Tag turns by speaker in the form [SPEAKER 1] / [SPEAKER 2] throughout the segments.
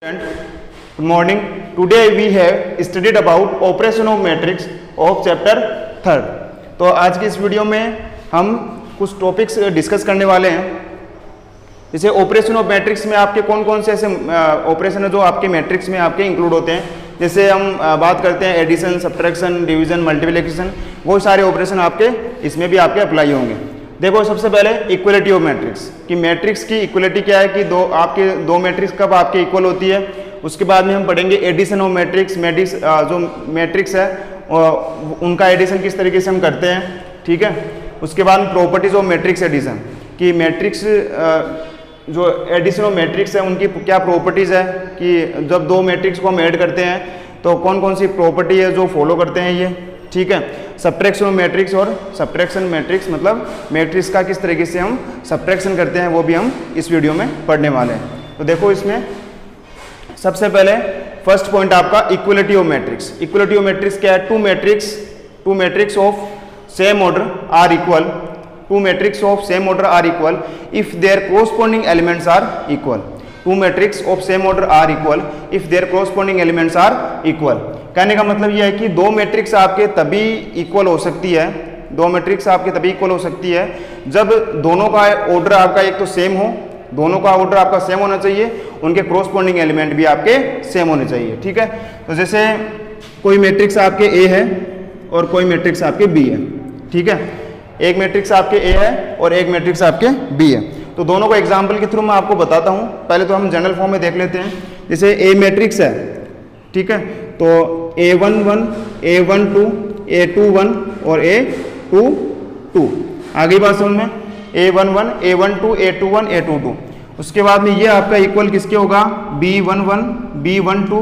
[SPEAKER 1] Good morning. Today we have studied about operation of matrix of chapter 3rd. तो आज की इस video में हम कुछ टॉपिक्स डिस्कस करने वाले हैं। जैसे ऑपरेशन ऑफ मैट्रिक्स में आपके कौन कौन से ऐसे ऑपरेशन है जो आपके मैट्रिक्स में आपके इंक्लूड होते हैं। जैसे हम बात करते हैं एडिशन, सब्ट्रैक्शन, डिवीजन, मल्टीप्लिकेशन, वो सारे ऑपरेशन आपके इसमें भी आपके अप्लाई होंगे। देखो सबसे पहले इक्वलिटी ऑफ मैट्रिक्स कि मैट्रिक्स की इक्वलिटी क्या है कि दो मैट्रिक्स कब आपके इक्वल होती है। उसके बाद में हम पढ़ेंगे एडिशन ऑफ मैट्रिक्स, जो मैट्रिक्स है उनका एडिशन किस तरीके से हम करते हैं, ठीक है। उसके बाद प्रॉपर्टीज ऑफ मैट्रिक्स एडिशन कि मैट्रिक्स जो एडिशन ऑफ मैट्रिक्स है उनकी क्या प्रॉपर्टीज है कि जब दो मैट्रिक्स को हम ऐड करते हैं तो कौन कौन सी प्रॉपर्टी है जो फॉलो करते हैं ये, ठीक है। सब्ट्रैक्शन ऑफ मैट्रिक्स और सब्ट्रैक्शन मैट्रिक्स मतलब मैट्रिक्स का किस तरीके से हम सब्ट्रैक्शन करते हैं वो भी हम इस वीडियो में पढ़ने वाले हैं। तो देखो इसमें सबसे पहले फर्स्ट पॉइंट आपका equality of matrix. Equality of matrix क्या है? Two matrix of same order are equal, two matrix of same order are equal if their corresponding elements are equal. Two matrix of same order are equal if their corresponding elements are equal. कहने का मतलब यह है कि दो matrix आपके तभी equal हो सकती है, दो मैट्रिक्स आपके तभी इक्वल हो सकती है जब दोनों का ऑर्डर आपका एक तो सेम हो, दोनों का ऑर्डर आपका सेम होना चाहिए, उनके कोरस्पॉन्डिंग एलिमेंट भी आपके सेम होने चाहिए, ठीक है। तो जैसे कोई मैट्रिक्स आपके ए है और कोई मैट्रिक्स आपके बी है, ठीक है। एक मैट्रिक्स आपके ए है और एक मैट्रिक्स आपके बी है। तो दोनों को एग्जाम्पल के थ्रू मैं आपको बताता हूँ। पहले तो हम जनरल फॉर्म में देख लेते हैं। जैसे ए मैट्रिक्स है, ठीक है, तो A11, A12, A21 और A22। आगे बात समझ में, A11, A12, A21, A22। उसके बाद में ये आपका इक्वल किसके होगा? B11, B12,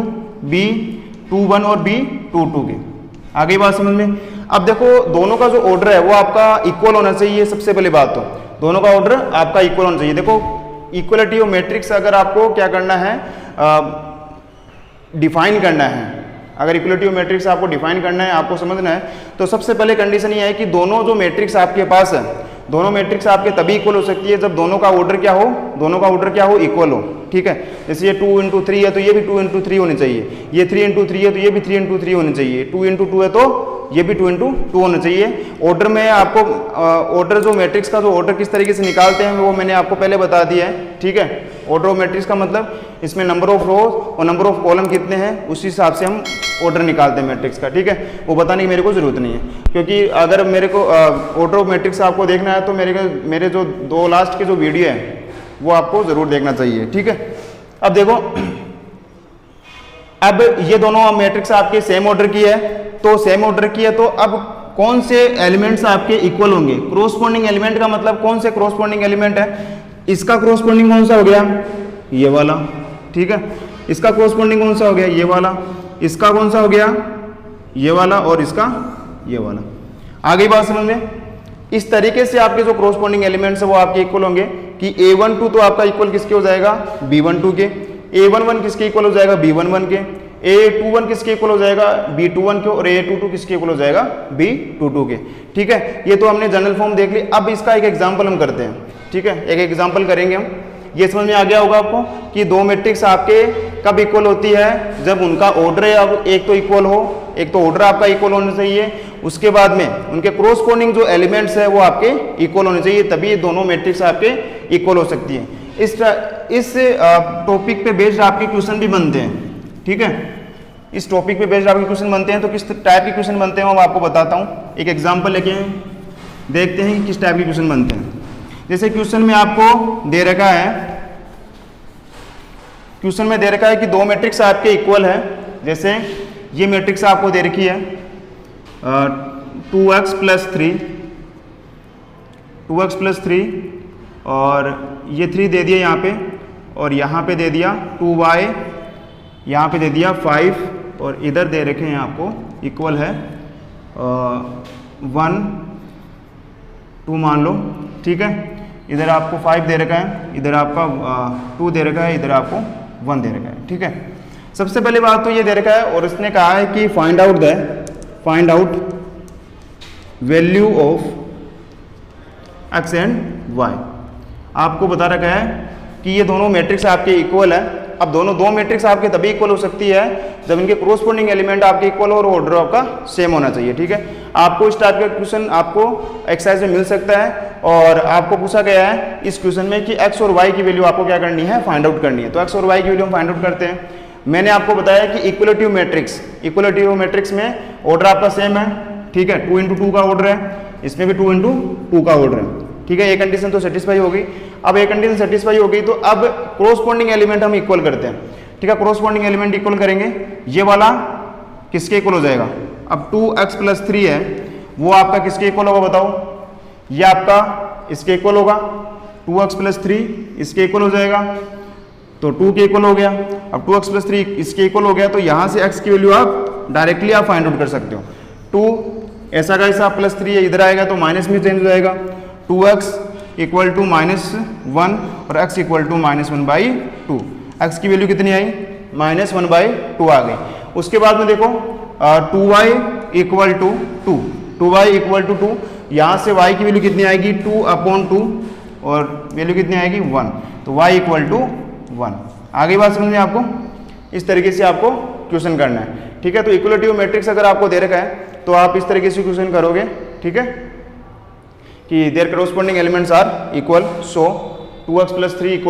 [SPEAKER 1] B21 और B22 के। आगे बात समझ में। अब देखो दोनों का जो ऑर्डर है वो आपका इक्वल होना चाहिए। सबसे पहले बात तो दोनों का ऑर्डर आपका इक्वल होना चाहिए। देखो इक्वलिटी ऑफ मैट्रिक्स अगर आपको क्या करना है, डिफाइन करना है, अगर इक्वलिटी ऑफ मैट्रिक्स आपको डिफाइन करना है, आपको समझना है, तो सबसे पहले कंडीशन ये है कि दोनों जो मैट्रिक्स आपके पास है, दोनों मैट्रिक्स आपके तभी इक्वल हो सकती है जब दोनों का ऑर्डर क्या हो, दोनों का ऑर्डर क्या हो, इक्वल हो, ठीक है। जैसे ये 2 × 3 है तो ये भी 2 × 3 होने चाहिए, ये 3 × 3 है तो ये भी 3 × 3 होने चाहिए, 2 × 2 है तो ये भी 2 × 2 होना चाहिए। ऑर्डर में आपको ऑर्डर जो मैट्रिक्स का जो ऑर्डर किस तरीके से निकालते हैं वो मैंने आपको पहले बता दिया है, ठीक है। ऑर्डर ऑफ मैट्रिक्स का मतलब इसमें नंबर ऑफ रो और नंबर ऑफ कॉलम कितने हैं उसी हिसाब से हम ऑर्डर निकालते हैं मैट्रिक्स का, ठीक है। वो बताने की मेरे को जरूरत नहीं है, क्योंकि अगर मेरे को ऑर्डर ऑफ मैट्रिक्स आपको देखना है तो मेरे जो दो लास्ट के जो वीडियो है वो आपको जरूर देखना चाहिए, ठीक है। अब देखो, अब ये दोनों मैट्रिक्स आपके सेम ऑर्डर की है, तो सेम ऑर्डर की है तो अब कौन से एलिमेंट्स आपके इक्वल होंगे? क्रॉसपॉन्डिंग एलिमेंट का मतलब कौन से क्रॉसपॉन्डिंग एलिमेंट है? इसका क्रॉसपॉन्डिंग कौन सा हो गया? ये वाला, ठीक है। इसका क्रॉसपॉन्डिंग कौन सा हो गया? ये वाला। इसका कौन सा हो गया? ये वाला। और इसका ये वाला। आगे बात समझ में। इस तरीके से आपके जो क्रॉसपॉन्डिंग एलिमेंट्स है वो आपके इक्वल होंगे कि A12 तो आपका इक्वल किसके हो जाएगा? B12 के। A11 किसके इक्वल हो जाएगा? B11 के। A21 किसके इक्वल हो जाएगा? B21 के। और A22 किसके इक्वल हो जाएगा? B22 के, ठीक है। ये तो हमने जनरल फॉर्म देख ली। अब इसका एक एग्जाम्पल हम करते हैं, ठीक है। एक एग्जाम्पल करेंगे हम। ये समझ में आ गया होगा आपको कि दो मैट्रिक्स आपके कब इक्वल होती है? जब उनका ऑर्डर अब एक तो इक्वल हो, एक तो ऑर्डर आपका इक्वल होना चाहिए, उसके बाद में उनके क्रॉसपॉन्डिंग जो एलिमेंट्स है वो आपके इक्वल होने चाहिए, तभी दोनों मैट्रिक्स आपके इक्वल हो सकती है। इस टॉपिक पे बेस्ड आपके क्वेश्चन भी बनते हैं, ठीक है। इस टॉपिक पे बेस्ड आपके क्वेश्चन बनते हैं। तो किस टाइप के क्वेश्चन बनते हैं वो मैं आपको बताता हूँ। एक एग्जाम्पल लेके देखते हैं कि किस टाइप के क्वेश्चन बनते हैं। जैसे क्वेश्चन में आपको दे रखा है, क्वेश्चन में दे रखा है कि दो मैट्रिक्स आपके इक्वल है। जैसे ये मैट्रिक्स आपको दे रखी है 2x + 3, 2x + 3 और ये 3 दे दिया यहाँ पे, और यहाँ पे दे दिया 2y, यहाँ पे दे दिया 5, और इधर दे रखे हैं आपको इक्वल है 1, 2 मान लो, ठीक है। इधर आपको 5 दे रखा है, इधर आपका 2 दे रखा है, इधर आपको 1 दे रखा है, ठीक है। सबसे पहले बात तो ये दे रखा है और इसने कहा है कि find out value of x and y। आपको बता रखा है कि ये दोनों मैट्रिक्स आपके इक्वल है अब दोनों दो मैट्रिक्स आपके तभी इक्वल हो सकती है जब इनके कोरोस्पोंडिंग एलिमेंट आपके इक्वल और ऑर्डर आपका सेम होना चाहिए। ठीक है, आपको इस टाइप का क्वेश्चन आपको एक्सरसाइज में मिल सकता है और आपको पूछा गया है इस क्वेश्चन में कि एक्स और वाई की वैल्यू आपको क्या करनी है, फाइंड आउट करनी है। तो एक्स और वाई की वैल्यू हम फाइंड आउट करते हैं। मैंने आपको बताया कि इक्वलिटिव मैट्रिक्स में ऑर्डर आपका सेम है। ठीक है, 2 into 2 का ऑर्डर है, इसमें भी 2 into 2 का ऑर्डर है। ठीक है, ये कंडीशन तो सेटिस्फाई हो गई। अब ये कंडीशन सेटिस्फाई हो गई तो अब कोरोस्पोंडिंग एलिमेंट हम इक्वल करते हैं। ठीक है, कोरोस्पोंडिंग एलिमेंट इक्वल करेंगे, ये वाला किसके इक्वल हो जाएगा। अब 2x + 3 है, वो आपका किसके इक्वल होगा बताओ, ये आपका इसके इक्वल होगा। 2x + 3 इसके इक्वल हो जाएगा, तो 2 के इक्वल हो गया। अब 2x + 3 इसके इक्वल हो गया, तो यहाँ से x की वैल्यू आप डायरेक्टली आप फाइंड आउट कर सकते हो। 2 ऐसा का ऐसा +3 है, इधर आएगा तो माइनस में चेंज हो जाएगा। 2x = -1 और x = -1/2। x की वैल्यू कितनी आई, -1/2 आ गई। उसके बाद में देखो 2y = 2, 2y = 2, यहाँ से y की वैल्यू कितनी आएगी 2/2 और वैल्यू कितनी आएगी 1, तो y = 1। आगे बात समझ में आपको, इस तरीके से आपको क्वेश्चन करना है। ठीक है, तो इक्वलिटिव मैट्रिक्स अगर आपको दे रखा है तो आप इस तरीके से क्वेश्चन करोगे। ठीक है, कि there corresponding elements are equal, so 2x + 3 =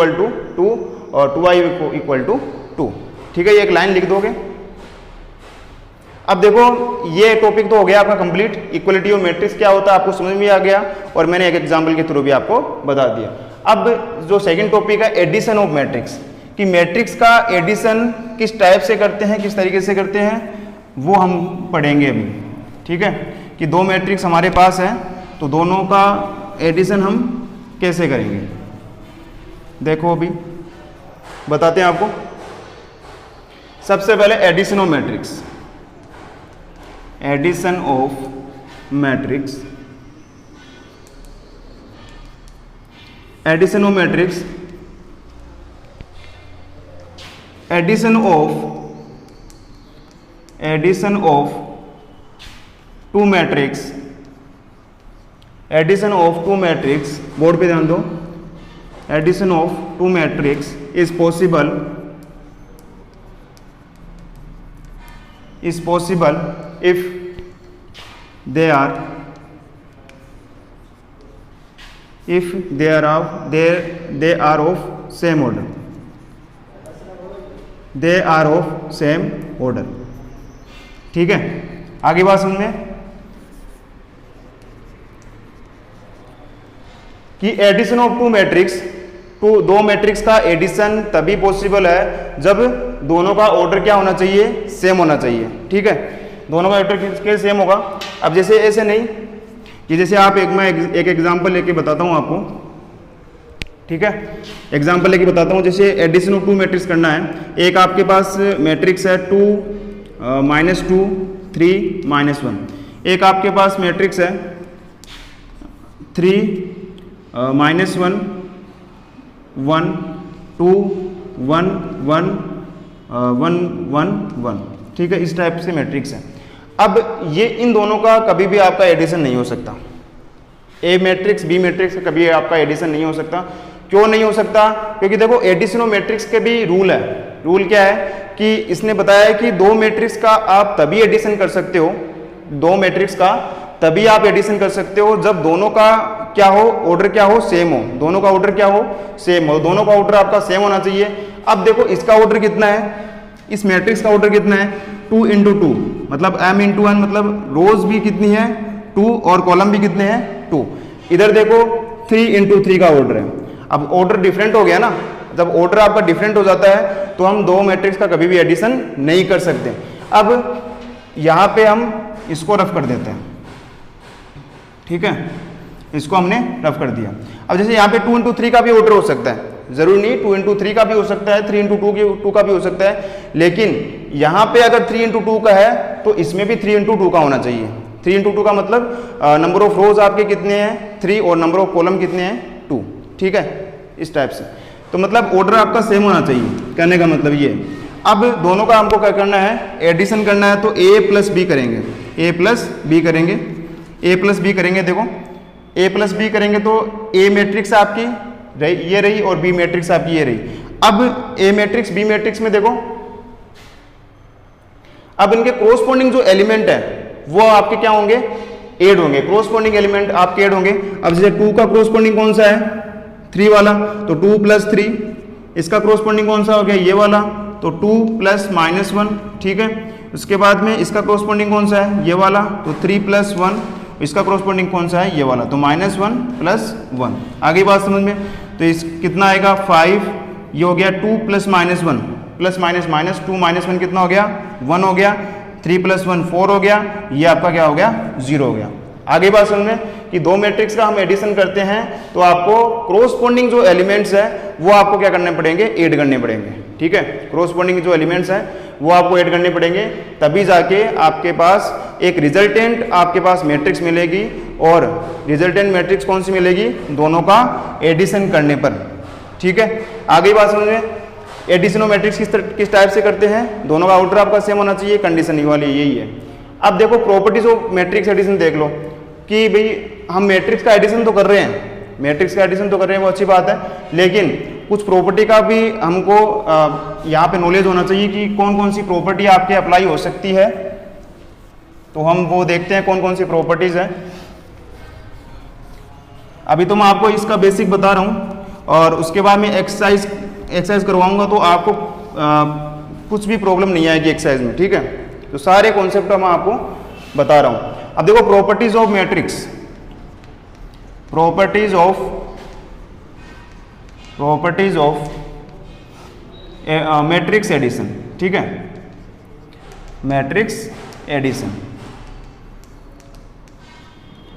[SPEAKER 1] 2 और 2y = 2। ठीक है, ये एक लाइन लिख दोगे। अब देखो ये टॉपिक तो हो गया आपका कंप्लीट, इक्वलिटी ऑफ मैट्रिक्स क्या होता है आपको समझ में आ गया और मैंने एक एग्जांपल के थ्रू भी आपको बता दिया। अब जो सेकंड टॉपिक है एडिशन ऑफ मैट्रिक्स, कि मैट्रिक्स का एडिशन किस टाइप से करते हैं, किस तरीके से करते हैं, वो हम पढ़ेंगे अभी। ठीक है, कि दो मैट्रिक्स हमारे पास है तो दोनों का एडिशन हम कैसे करेंगे, देखो अभी बताते हैं आपको। सबसे पहले addition of matrix, addition of matrix, addition of matrix, addition of two matrix, addition of two matrix, board पे ध्यान दो। Addition of two matrix is possible if they are of same order, they are of same order। ठीक है, आगे बात समझ में कि एडिशन ऑफ टू मैट्रिक्स, दो मैट्रिक्स का एडिशन तभी पॉसिबल है जब दोनों का ऑर्डर क्या होना चाहिए, सेम होना चाहिए। ठीक है, दोनों का ऑर्डर किसके सेम होगा। अब जैसे ऐसे नहीं कि जैसे आप मैं एक एग्जांपल लेके बताता हूं आपको। ठीक है, एग्जांपल लेके बताता हूं। जैसे एडिशन ऑफ टू मैट्रिक्स करना है, एक आपके पास मैट्रिक्स है 2 -2 3 -1, एक आपके पास मैट्रिक्स है 3 -1 1 2 1 1 1 1 1। ठीक है, इस टाइप से मैट्रिक्स है। अब ये इन दोनों का कभी भी आपका एडिशन नहीं हो सकता, ए मैट्रिक्स बी मैट्रिक्स का कभी आपका एडिशन नहीं हो सकता। क्यों नहीं हो सकता, क्योंकि देखो एडिशन ऑफ मैट्रिक्स के भी रूल है। रूल क्या है कि इसने बताया है कि दो मैट्रिक्स का आप तभी एडिशन कर सकते हो, दो मैट्रिक्स का तभी आप एडिशन कर सकते हो जब दोनों का क्या हो, ऑर्डर क्या हो, सेम हो। दोनों का ऑर्डर क्या हो, सेम हो। दोनों का ऑर्डर आपका सेम होना चाहिए। अब देखो इसका ऑर्डर कितना है, इस मैट्रिक्स का ऑर्डर कितना है 2 × 2, मतलब m × n, मतलब रोज भी कितनी है 2 और कॉलम भी कितने हैं 2। इधर देखो 3 × 3 का ऑर्डर है। अब ऑर्डर डिफरेंट हो गया ना, जब ऑर्डर आपका डिफरेंट हो जाता है तो हम दो मैट्रिक्स का कभी भी एडिशन नहीं कर सकते। अब यहाँ पे हम इसको रफ कर देते हैं। ठीक है, इसको हमने रफ कर दिया। अब जैसे यहाँ पे 2 × 3 का भी ऑर्डर हो सकता है, जरूरी नहीं 2 × 3 का भी हो सकता है, 3 × 2 का भी हो सकता है, लेकिन यहाँ पे अगर 3 × 2 का है तो इसमें भी 3 × 2 का होना चाहिए। 3 × 2 का मतलब नंबर ऑफ रोज आपके कितने हैं 3 और नंबर ऑफ कॉलम कितने हैं 2। ठीक है, इस टाइप से, तो मतलब ऑर्डर आपका सेम होना चाहिए, कहने का मतलब ये। अब दोनों का हमको क्या करना है, एडिशन करना है, तो a + b करेंगे, a + b करेंगे, a + b करेंगे। देखो a + b करेंगे तो a मैट्रिक्स आपकी ये रही और b मैट्रिक्स आपकी ये रही। अब ए मैट्रिक्स बी मैट्रिक्स में देखो, अब इनके कोरोस्पोंडिंग जो एलिमेंट है वो आपके क्या होंगे, ऐड होंगे, कोरोस्पोंडिंग एलिमेंट आपके ऐड होंगे। अब जैसे 2 का कोरोस्पोंडिंग कौन सा है, 3 वाला, तो 2 + 3, इसका कोरोस्पोंडिंग कौन सा हो गया, ये वाला, तो 2 + -1, ठीक है। उसके बाद में इसका कोरोस्पोंडिंग कौन सा है, ये वाला, तो 3 + 1, इसका कोरोस्पोंडिंग कौन सा है, ये वाला, तो -1 + 1। आगे बात समझ में, तो इस कितना आएगा 5, ये हो गया 2 + -1 प्लस माइनस माइनस 2 - 1 कितना हो गया, 1 हो गया, 3 + 1 4 हो गया, ये आपका क्या हो गया, 0 हो गया। आगे बात समझ में कि दो मैट्रिक्स का हम एडिशन करते हैं तो आपको कोरोस्पोंडिंग जो एलिमेंट्स है वो आपको क्या करने पड़ेंगे, ऐड करने पड़ेंगे, ठीक है। कोरोस्पोंडिंग जो एलिमेंट्स हैं वो आपको ऐड करने पड़ेंगे, तभी जाके आपके पास एक रिजल्टेंट आपके पास मैट्रिक्स मिलेगी। और रिजल्टेंट मैट्रिक्स कौन सी मिलेगी, दोनों का एडिशन करने पर, ठीक है। आगे बात समझ में, एडिशन ऑफ मैट्रिक्स किस टाइप से करते हैं, दोनों का आउटर आपका सेम होना चाहिए, कंडीशन ये वाली यही है। अब देखो प्रॉपर्टीज ऑफ मैट्रिक्स एडिशन देख लो कि भाई हम मैट्रिक्स का एडिशन तो कर रहे हैं, मैट्रिक्स का एडिशन तो कर रहे हैं, वो अच्छी बात है, लेकिन कुछ प्रॉपर्टी का भी हमको यहाँ पे नॉलेज होना चाहिए कि कौन कौन सी प्रॉपर्टी आपके अप्लाई हो सकती है। तो हम वो देखते हैं कौन कौन सी प्रॉपर्टीज है। अभी तो मैं आपको इसका बेसिक बता रहा हूँ और उसके बाद में एक्सरसाइज करवाऊंगा तो आपको कुछ भी प्रॉब्लम नहीं आएगी एक्सरसाइज में, ठीक है। तो सारे कॉन्सेप्ट मैं आपको बता रहा हूँ। अब देखो properties of matrix, properties of matrix addition, ठीक है, matrix addition,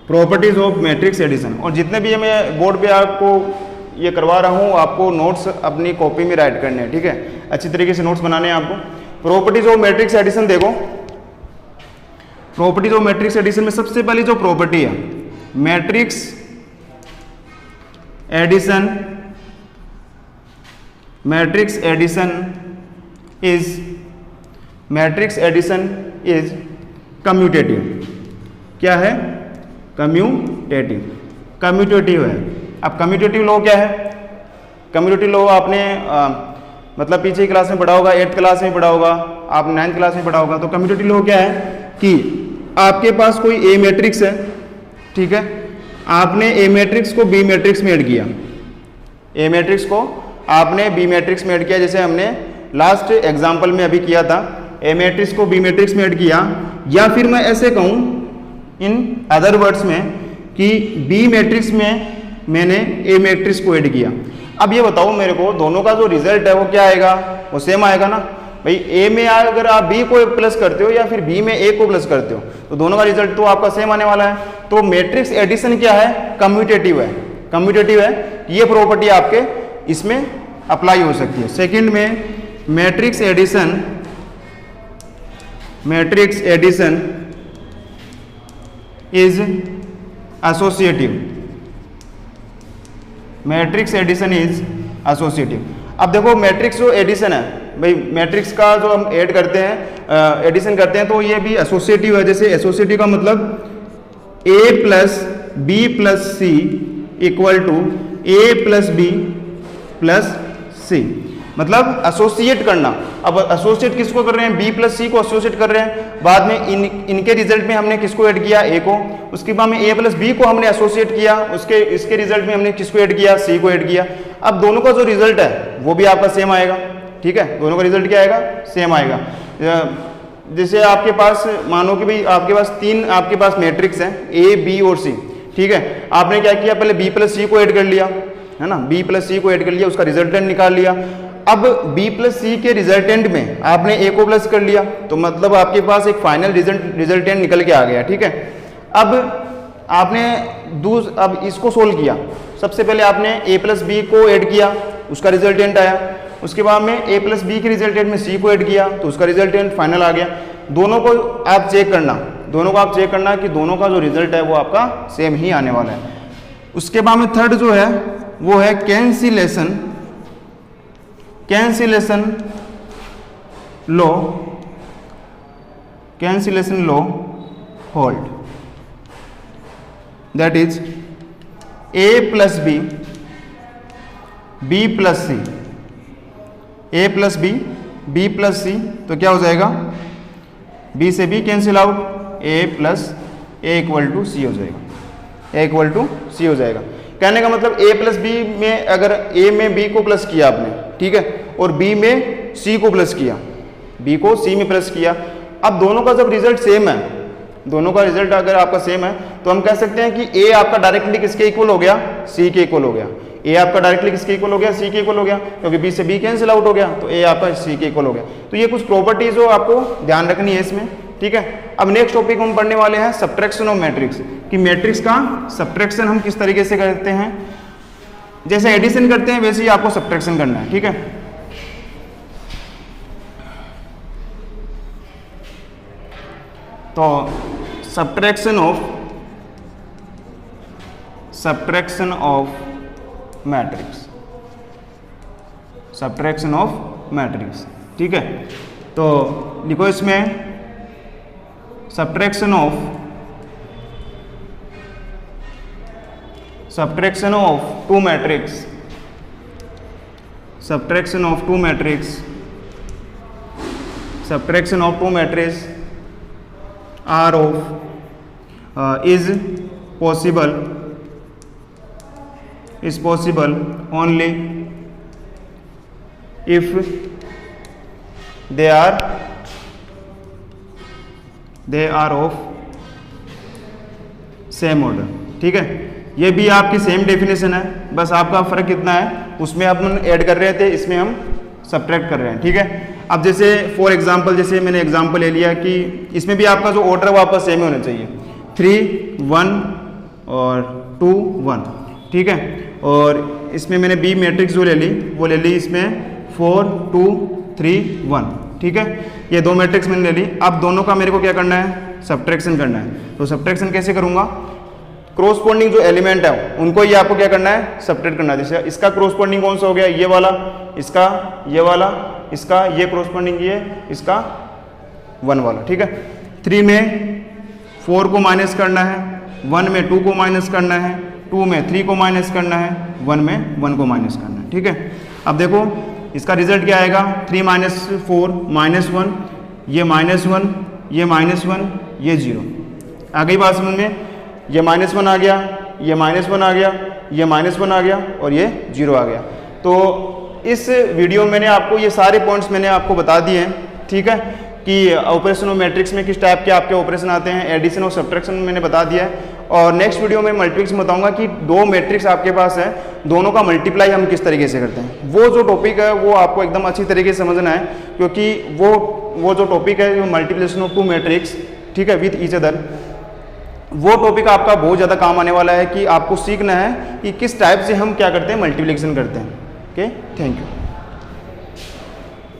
[SPEAKER 1] properties of matrix addition. और जितने भी मैं बोर्ड पे आपको ये करवा रहा हूँ, आपको नोट्स अपनी कॉपी में राइट करने हैं, ठीक है, अच्छी तरीके से नोट्स बनाने हैं आपको। प्रॉपर्टीज ऑफ मैट्रिक्स एडिशन देखो, प्रॉपर्टीज ऑफ मैट्रिक्स एडिशन में सबसे पहली जो प्रॉपर्टी है, matrix addition, matrix addition is commutative. क्या है, कम्यूटेटिव है। अब कम्यूटेटिव लॉ क्या है, कम्यूटेटिव लॉ आपने मतलब पीछे की क्लास में पढ़ा होगा, 8th क्लास में पढ़ा होगा, आप 9th क्लास में पढ़ा होगा। तो कम्यूटेटिव लॉ क्या है कि आपके पास कोई ए मैट्रिक्स है, ठीक है, आपने ए मैट्रिक्स को बी मैट्रिक्स में ऐड किया, ए मैट्रिक्स को आपने बी मैट्रिक्स में ऐड किया, जैसे हमने लास्ट एग्जाम्पल में अभी किया था, ए मैट्रिक्स को बी मैट्रिक्स में ऐड किया। या फिर मैं ऐसे कहूँ इन अदर वर्ड्स में कि बी मैट्रिक्स में मैंने ए मैट्रिक्स को ऐड किया। अब ये बताओ मेरे को, दोनों का जो रिजल्ट है वो क्या आएगा, वो सेम आएगा ना भाई। ए में अगर आप बी को प्लस करते हो या फिर बी में ए को प्लस करते हो तो दोनों का रिजल्ट तो आपका सेम आने वाला है। तो मैट्रिक्स एडिशन क्या है, कम्यूटेटिव है, कम्यूटेटिव है। ये प्रॉपर्टी आपके इसमें अप्लाई हो सकती है। सेकंड में matrix addition is associative, matrix addition is associative. अब देखो मैट्रिक्स जो एडिशन है भाई, मैट्रिक्स का जो हम ऐड करते हैं, एडिशन करते हैं, तो ये भी एसोसिएटिव है। जैसे एसोसिएटिव का मतलब a + b + c = a + b + c, मतलब एसोसिएट करना। अब एसोसिएट किसको कर रहे हैं, b + c को एसोसिएट कर रहे हैं। बाद में इनके रिजल्ट में हमने किसको ऐड किया, a को। उसके बाद में a + b को हमने एसोसिएट किया, इसके रिजल्ट में हमने किसको ऐड किया, c को ऐड किया। अब दोनों का जो रिजल्ट है वो भी आपका सेम आएगा, ठीक है, दोनों का रिजल्ट क्या आएगा, सेम आएगा। जैसे आपके पास मानो कि भाई आपके पास तीन आपके पास मैट्रिक्स हैं, a, b और c, ठीक है। आपने क्या किया, पहले b + c को ऐड कर लिया, है ना, b + c को ऐड कर लिया, उसका रिजल्टेंट निकाल लिया। अब b + c के रिजल्टेंट में आपने a को प्लस कर लिया, तो मतलब आपके पास एक फाइनल रिजल्टेंट निकल के आ गया, ठीक है। अब आपने अब इसको सोल्व किया, सबसे पहले आपने a + b को ऐड किया, उसका रिजल्टेंट आया। उसके बाद में a + b के रिजल्टेंट में c को ऐड किया, तो उसका रिजल्टेंट फाइनल आ गया। दोनों को आप चेक करना, कि दोनों का जो रिजल्ट है वो आपका सेम ही आने वाला है। उसके बाद में थर्ड जो है वो है cancellation law hold, that is a + b, b + c A plus B, B plus C, तो क्या हो जाएगा, बी से B cancel out, A plus A equal to C हो जाएगा, ए इक्वल टू सी हो जाएगा। कहने का मतलब ए प्लस बी में अगर ए में बी को प्लस किया आपने, ठीक है, और बी में सी को प्लस किया, बी को सी में प्लस किया, अब दोनों का जब रिजल्ट सेम है, दोनों का रिजल्ट अगर आपका सेम है तो हम कह सकते हैं कि ए आपका डायरेक्टली किसके इक्वल हो गया, सी के इक्वल हो गया। ए आपका डायरेक्टली किसके इक्वल हो गया, सी के इक्वल हो गया, क्योंकि बी से बी कैंसिल आउट हो गया, तो ए आपका सी के इक्वल हो गया। तो ये कुछ प्रॉपर्टीज हो आपको ध्यान रखनी है इसमें, ठीक है। अब नेक्स्ट टॉपिक हम पढ़ने वाले हैं सब्ट्रैक्शन ऑफ मैट्रिक्स, कि मैट्रिक्स का सब्ट्रैक्शन हम किस तरीके से करते हैं। जैसे एडिशन करते हैं वैसे ही आपको सब्ट्रैक्शन करना है, ठीक है। तो subtraction of matrix, subtraction of matrix, ठीक है। तो लिखो इसमें subtraction of two matrix, subtraction of two matrix, subtraction of two matrix are of is possible only if they are of same order, ठीक है। ये भी आपकी सेम डेफिनेशन है, बस आपका फर्क कितना है, उसमें अपन ऐड कर रहे थे, इसमें हम सब्ट्रैक्ट कर रहे हैं, ठीक है। अब जैसे फॉर एग्जांपल, जैसे मैंने एग्जांपल ले लिया कि इसमें भी आपका जो ऑर्डर है वापस सेम होना चाहिए, 3 1 और 2 1, ठीक है। और इसमें मैंने बी मैट्रिक्स जो ले ली वो ले ली इसमें 4 2 3 1, ठीक है। ये दो मैट्रिक्स मैंने ले ली। अब दोनों का मेरे को क्या करना है, सब्ट्रैक्शन करना है। तो सब्ट्रैक्शन कैसे करूंगा, क्रॉसपोंडिंग जो एलिमेंट है उनको ये आपको क्या करना है, सब्ट्रैक्ट करना है। जैसे इसका क्रॉसपोंडिंग कौन सा हो गया, ये वाला, इसका ये वाला, इसका ये क्रॉसपोंडिंग ये, इसका 1 वाला, ठीक है। 3 में 4 को माइनस करना है, 1 में 2 को माइनस करना है, 2 में 3 को माइनस करना है, 1 में 1 को माइनस करना है, ठीक है। अब देखो इसका रिजल्ट क्या आएगा, 3 - 4 -1, ये -1, ये -1, ये 0। आ गई बात समझ में, ये -1 आ गया, ये -1 आ गया, ये -1 आ गया और ये 0 आ गया। तो इस वीडियो में मैंने आपको ये सारे पॉइंट्स मैंने आपको बता दिए हैं, ठीक है, कि ऑपरेशन ऑफ मैट्रिक्स में किस टाइप के आपके ऑपरेशन आते हैं, एडिशन और सब्ट्रैक्शन मैंने बता दिया है। और नेक्स्ट वीडियो में मल्टीप्लिक्स में बताऊंगा कि दो मैट्रिक्स आपके पास है, दोनों का मल्टीप्लाई हम किस तरीके से करते हैं। वो जो टॉपिक है वो आपको एकदम अच्छी तरीके से समझना है, क्योंकि वो जो टॉपिक है जो मल्टीप्लिकेशन ऑफ टू मैट्रिक्स, ठीक है, विथ ईच अदर, वो टॉपिक आपका बहुत ज़्यादा काम आने वाला है कि आपको सीखना है कि किस टाइप से हम क्या करते हैं, मल्टीप्लिकेशन करते हैं। Okay, thank you.